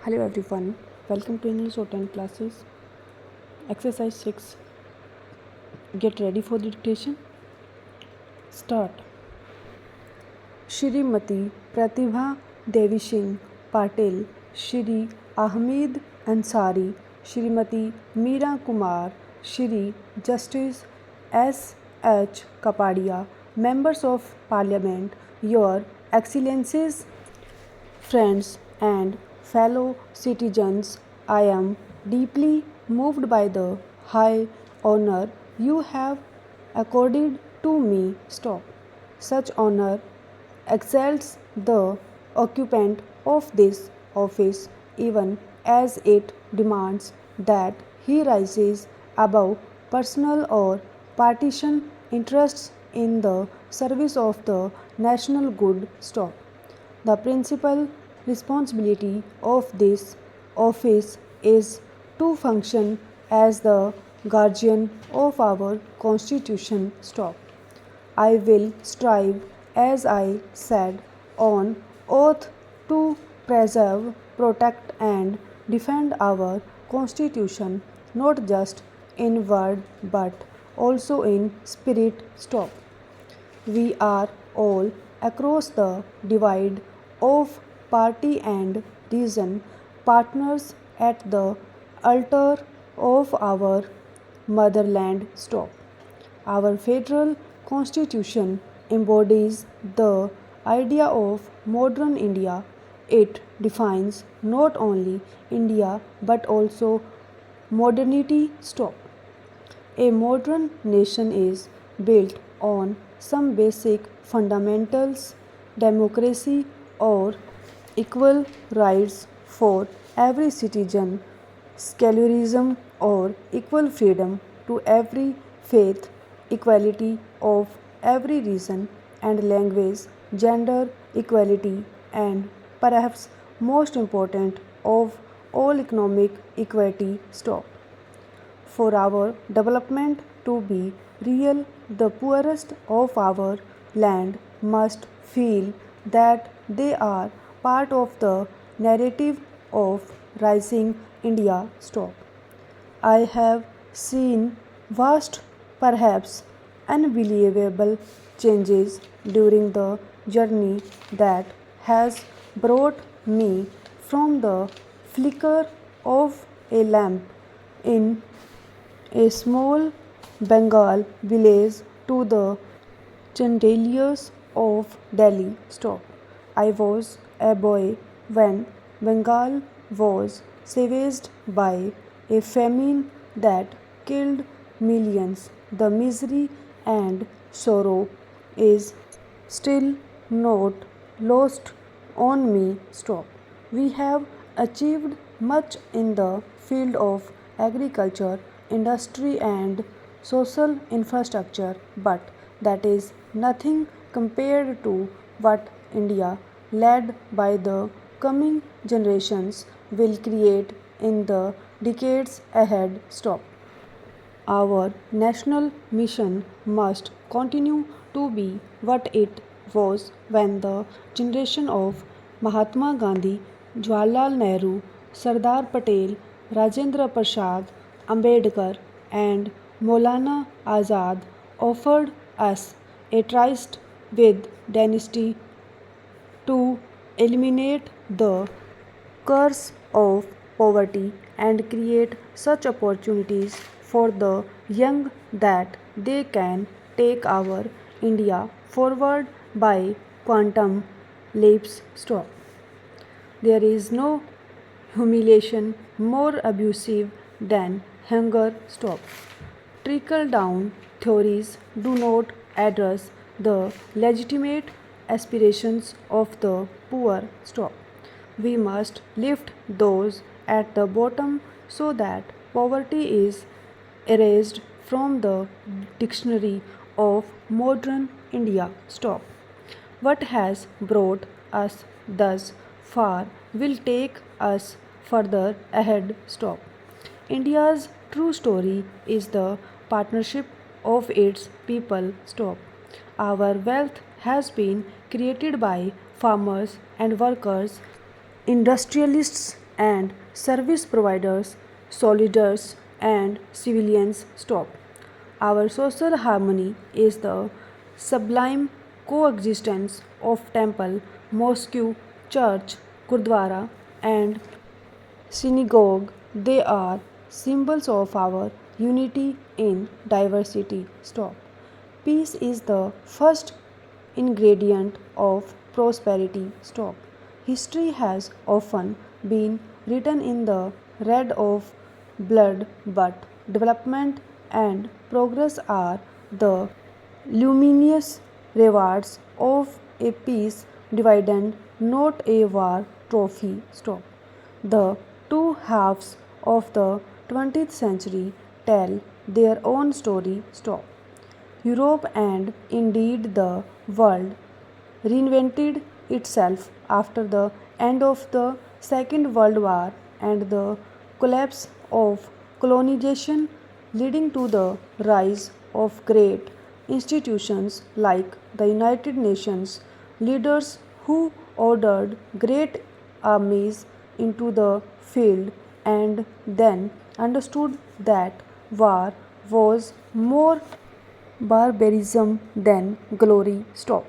Hello everyone, welcome to English or 10 classes. Exercise 6. Get ready for the dictation. Start. Shrimati Pratibha Devi Singh Patil, Shri Ahmed Ansari, Shrimati Meera Kumar, Shri Justice S. H. Kapadia, Members of Parliament, Your Excellencies, friends and fellow citizens, I am deeply moved by the high honor you have accorded to me. Stop. Such honor exalts the occupant of this office even as it demands that he rises above personal or partisan interests in the service of the national good. Stop. The principal responsibility of this office is to function as the guardian of our Constitution. Stop. I will strive, as I said on oath, to preserve, protect, and defend our Constitution, not just in word but also in spirit. Stop. We are all across the divide of party and reason, partners at the altar of our motherland. Stop. Our federal constitution embodies the idea of modern India. It defines not only India but also modernity. Stop. A modern nation is built on some basic fundamentals: democracy or equal rights for every citizen, secularism or equal freedom to every faith, equality of every reason and language, gender equality, and perhaps most important of all, economic equity. Stop. For our development to be real, the poorest of our land must feel that they are part of the narrative of rising India. Stop. I have seen vast, perhaps unbelievable changes during the journey that has brought me from the flicker of a lamp in a small Bengal village to the chandeliers of Delhi. Stop. I was a boy when Bengal was savaged by a famine that killed millions. The misery and sorrow is still not lost on me. Stop. We have achieved much in the field of agriculture, industry, and social infrastructure, but that is nothing compared to what India, led by the coming generations, will create in the decades ahead. Stop. Our national mission must continue to be what it was when the generation of Mahatma Gandhi, Jawaharlal Nehru, Sardar Patel, Rajendra Prasad, Ambedkar, and Maulana Azad offered us a tryst with dynasty to eliminate the curse of poverty and create such opportunities for the young that they can take our India forward by quantum leaps. Stop. There is no humiliation more abusive than hunger. Stop. Trickle down theories do not address the legitimate aspirations of the poor. Stop. We must lift those at the bottom so that poverty is erased from the dictionary of modern India. Stop. What has brought us thus far will take us further ahead. Stop. India's true story is the partnership of its people. Stop. Our wealth has been created by farmers and workers, industrialists and service providers, soldiers, and civilians stop. Our social harmony is the sublime coexistence of temple, mosque, church, gurdwara, and synagogue. They are symbols of our unity in diversity. Stop. Peace is the first ingredient of prosperity. Stop. History has often been written in the red of blood, but development and progress are the luminous rewards of a peace dividend, not a war trophy. Stop. The two halves of the 20th century tell their own story. Stop. Europe and indeed the world reinvented itself after the end of the Second World War and the collapse of colonization, leading to the rise of great institutions like the United Nations, leaders who ordered great armies into the field and then understood that war was more barbarism than glory. Stop.